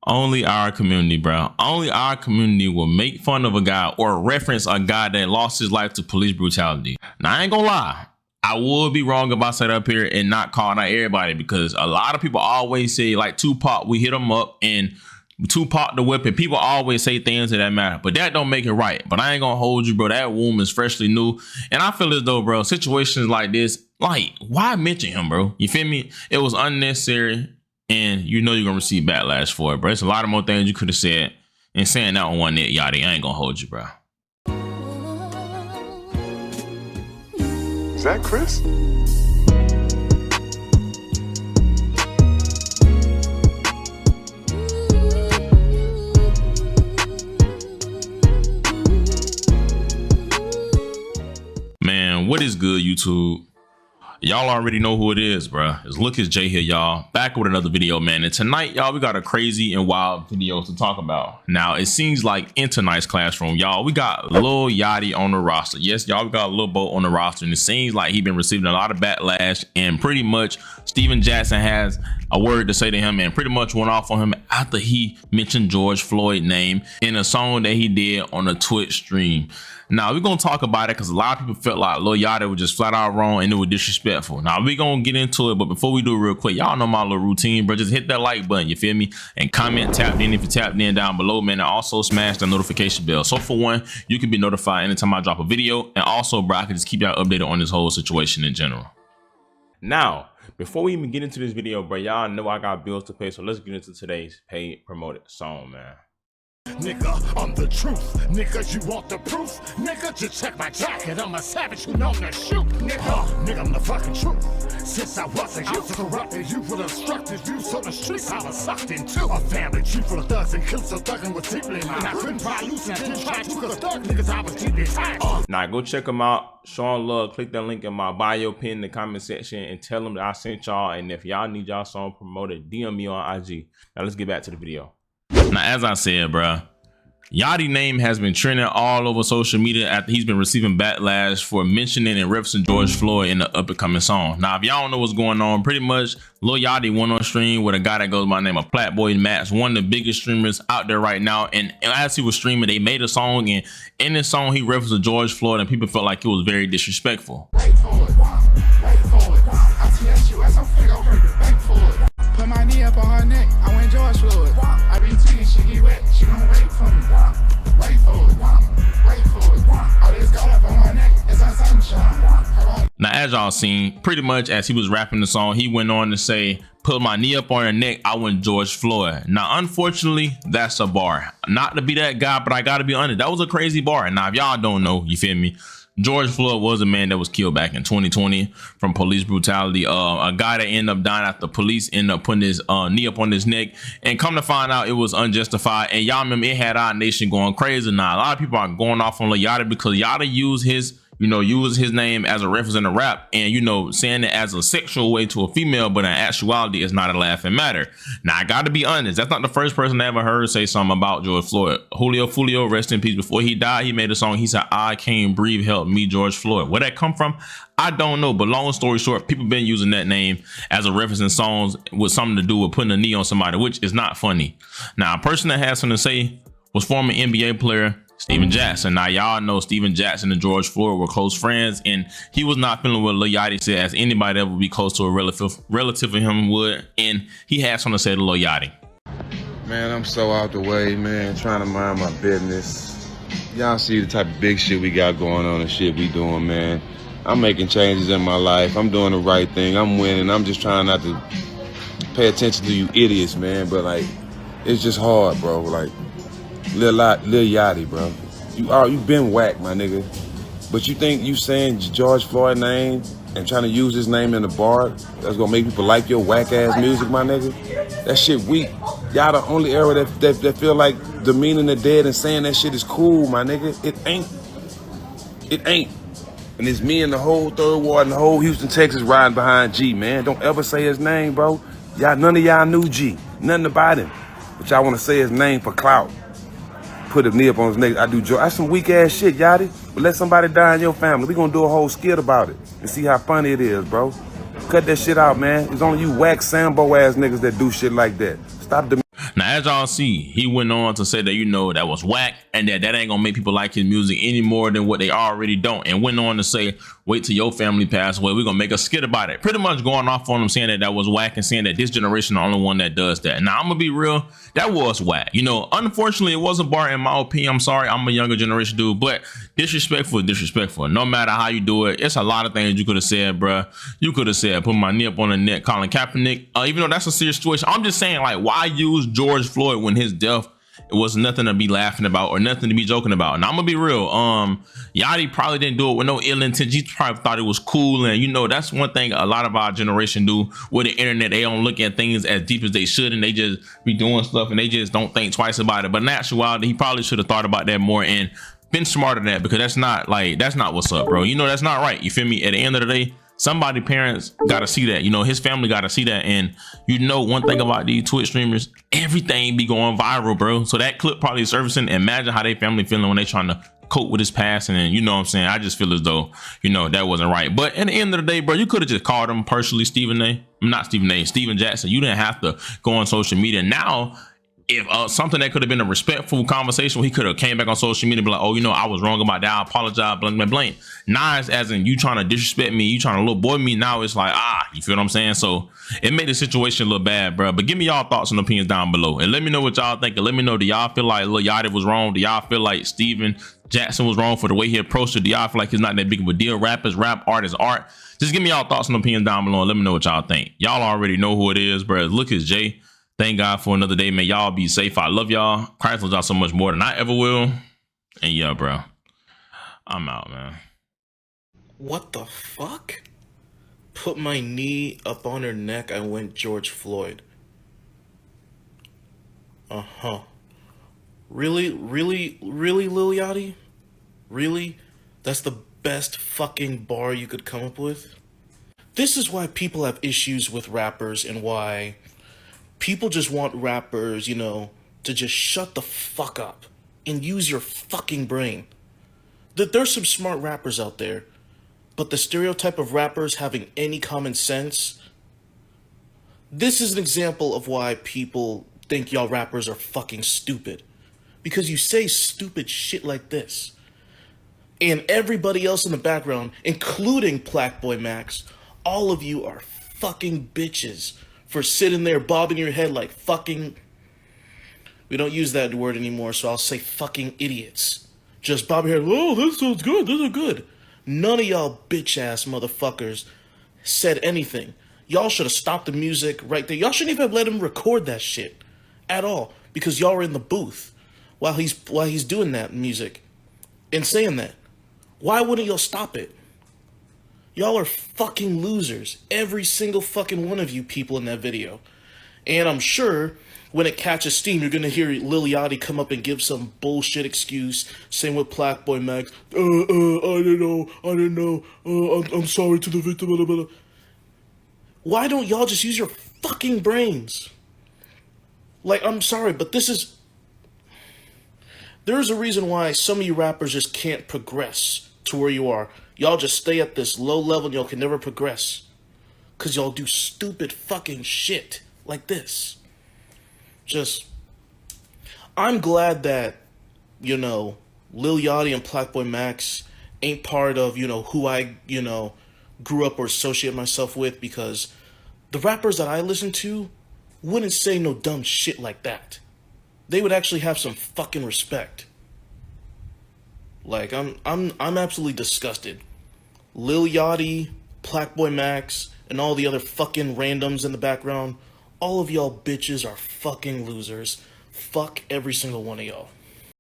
Only our community, bro. Only our community will make fun of a guy or reference a guy that lost his life to police brutality. Now, I ain't gonna lie. I would be wrong if I sat up here and not calling out everybody, because a lot of people always say, like Tupac, we hit him up and Tupac the whip, and people always say things that matter, but that don't make it right. But I ain't gonna hold you, bro. That womb is freshly new, and I feel as though, bro, situations like this, like, why mention him, bro? You feel me? It was unnecessary, and you know you're gonna receive backlash for it, bro. It's a lot of more things you could have said, and saying that on one net, Yachty, I ain't gonna hold you, bro. Is that Chris? Man, what is good, YouTube? Y'all already know who it is, bro. It's Look, it's Jay here, y'all. Back with another video, man. And tonight, y'all, we got a crazy and wild video to talk about. Now, it seems like in tonight's classroom, y'all, we got Lil Yachty on the roster. Yes, y'all, we got Lil Bo on the roster, and it seems like he's been receiving a lot of backlash, and pretty much Steven Jackson has a word to say to him and pretty much went off on him after he mentioned George Floyd's name in a song that he did on a Twitch stream. Now, we're going to talk about it because a lot of people felt like Lil Yachty was just flat out wrong and it was disrespectful. Now, we're going to get into it, but before we do it real quick, y'all know my little routine, bro. Just hit that like button, you feel me? And comment, tapped in if you tapped in down below, man. And also smash the notification bell. So for one, you can be notified anytime I drop a video. And also, bro, I can just keep y'all updated on this whole situation in general. Now, before we even get into this video, bro, y'all know I got bills to pay. So let's get into today's paid promoted song, man. Nigga, I'm the truth. Nigga, you want the proof? Nigga, just check my jacket. I'm a savage who known to shoot. Nigga, I'm the fucking truth. Since I was a youth, corrupted you with obstructive views on the streets. I was sucked into a family tree full of thugs and kills, so thugging was deeply mine. I couldn't pry loose and I didn't try to, cause thug niggas, I was deeply tied. Now go check them out. Show them love. Click that link in my bio, pin in the comment section, and tell them that I sent y'all. And if y'all need y'all song promoted, DM me on IG. Now let's get back to the video. Now, as I said, bro, Yachty's name has been trending all over social media after he's been receiving backlash for mentioning and referencing George Floyd in the up-and-coming song. Now, if y'all don't know what's going on, pretty much Lil Yachty went on stream with a guy that goes by the name of Platboy Max, one of the biggest streamers out there right now. And as he was streaming, they made a song, and in this song, he referenced George Floyd, and people felt like it was very disrespectful. Put my knee up on her neck. I went George Floyd. I been tweeting, she get wet. She don't wait for me. Wait for it. Wait for it. All this got up on my neck. It's a sunshine. Now, as y'all seen, pretty much as he was rapping the song, he went on to say, put my knee up on her neck, I went George Floyd. Now, unfortunately, that's a bar. Not to be that guy, but I gotta be honest, that was a crazy bar. Now, if y'all don't know, you feel me? George Floyd was a man that was killed back in 2020 from police brutality. A guy that ended up dying after police ended up putting his knee up on his neck, and come to find out it was unjustified. And y'all remember, it had our nation going crazy. Now, a lot of people are going off on Lil Yachty because Yachty used his, use his name as a reference in the rap, and saying it as a sexual way to a female, but in actuality, it's not a laughing matter. Now, I gotta be honest, that's not the first person I ever heard say something about George Floyd. Julio, rest in peace. Before he died, he made a song. He said, "I can't breathe, help me, George Floyd." Where that come from, I don't know. But long story short, people been using that name as a reference in songs with something to do with putting a knee on somebody, which is not funny. Now, a person that has something to say was former NBA player Steven Jackson. Now, y'all know Steven Jackson and George Floyd were close friends, and he was not feeling what Lil Yachty said, as anybody that would be close to a relative of him would, and he had something to say to Lil Yachty. Man, I'm so out the way, man, trying to mind my business. Y'all see the type of big shit we got going on and shit we doing, man. I'm making changes in my life. I'm doing the right thing. I'm winning. I'm just trying not to pay attention to you idiots, man, but like, it's just hard, bro. Like, Lil Yachty, bro. You been whack, my nigga. But you think you saying George Floyd name and trying to use his name in the bar that's gonna make people like your whack ass music, my nigga? That shit weak. Y'all the only era that feel like demeaning the dead and saying that shit is cool, my nigga. It ain't. It ain't. And it's me and the whole Third Ward and the whole Houston, Texas riding behind G, man. Don't ever say his name, bro. Y'all, none of y'all knew G. Nothing about him. But y'all wanna say his name for clout. Put a knee up on his neck. I do joy. That's some weak ass shit, Yachty. But let somebody die in your family. We gonna do a whole skit about it and see how funny it is, bro. Cut that shit out, man. It's only you whack Sambo ass niggas that do shit like that. Stop the. Now, as y'all see, he went on to say that, you know, that was whack and that ain't gonna make people like his music any more than what they already don't. And went on to say, wait till your family pass away. We're gonna make a skit about it. Pretty much going off on him, saying that was whack and saying that this generation the only one that does that. Now, I'm gonna be real. That was whack. You know, unfortunately, it was a bar in my opinion. I'm sorry. I'm a younger generation dude, but disrespectful is disrespectful. No matter how you do it, it's a lot of things you could have said, bruh. You could have said, put my knee up on the neck, Colin Kaepernick. Even though that's a serious situation, I'm just saying, like, why use George Floyd when his death, it was nothing to be laughing about or nothing to be joking about? And I'm gonna be real. Yachty probably didn't do it with no ill intent. He probably thought it was cool. And, you know, that's one thing a lot of our generation do with the internet. They don't look at things as deep as they should, and they just be doing stuff and they just don't think twice about it. But in actuality, he probably should have thought about that more and been smarter than that, because that's not what's up, bro. You know, that's not right. You feel me? At the end of the day, somebody parents got to see that. You know, his family got to see that. And you know, one thing about these Twitch streamers, everything be going viral, bro. So that clip probably surfacing. Imagine how they family feeling when they trying to cope with his passing. And you know what I'm saying? I just feel as though, you know, that wasn't right. But at the end of the day, bro, you could have just called him personally, Steven Jackson. You didn't have to go on social media. Now, if something that could have been a respectful conversation, he could have came back on social media and be like, oh, you know, I was wrong about that. I apologize, blank, blank, blank. Now it's as in you trying to disrespect me, you trying to little boy me. Now it's like, you feel what I'm saying? So it made the situation a little bad, bro. But give me y'all thoughts and opinions down below. And let me know what y'all think. And let me know, do y'all feel like Lil Yachty was wrong? Do y'all feel like Steven Jackson was wrong for the way he approached it? Do y'all feel like he's not that big of a deal? Rappers, rap, art is art. Just give me y'all thoughts and opinions down below and let me know what y'all think. Y'all already know who it is, bro. Look, it's Jay. Thank God for another day, man. Y'all be safe. I love y'all. Christ loves y'all so much more than I ever will. And yeah, bro, I'm out, man. What the fuck? Put my knee up on her neck. I went George Floyd. Really, Lil Yachty? Really? That's the best fucking bar you could come up with? This is why people have issues with rappers and why people just want rappers, you know, to just shut the fuck up and use your fucking brain. There's some smart rappers out there, but the stereotype of rappers having any common sense, this is an example of why people think y'all rappers are fucking stupid. Because you say stupid shit like this. And everybody else in the background, including Plaque Max, all of you are fucking bitches for sitting there bobbing your head like fucking, we don't use that word anymore, so I'll say fucking idiots. Just bob your head, oh, this sounds good, this is good. None of y'all bitch-ass motherfuckers said anything. Y'all should have stopped the music right there. Y'all shouldn't even have let him record that shit at all, because y'all were in the booth while he's doing that music and saying that. Why wouldn't y'all stop it? Y'all are fucking losers. Every single fucking one of you people in that video. And I'm sure when it catches steam, you're gonna hear Lil Yachty come up and give some bullshit excuse. Same with Plaque Max. I didn't know. I'm sorry to the victim. Blah, blah, blah. Why don't y'all just use your fucking brains? Like, I'm sorry, but there's a reason why some of you rappers just can't progress to where you are. Y'all just stay at this low level and y'all can never progress. Because y'all do stupid fucking shit like this. I'm glad that, you know, Lil Yachty and Plaque Max ain't part of, you know, who I, you know, grew up or associate myself with, because the rappers that I listen to wouldn't say no dumb shit like that. They would actually have some fucking respect. Like, I'm absolutely disgusted. Lil Yachty, Plaque Max, and all the other fucking randoms in the background, all of y'all bitches are fucking losers. Fuck every single one of y'all.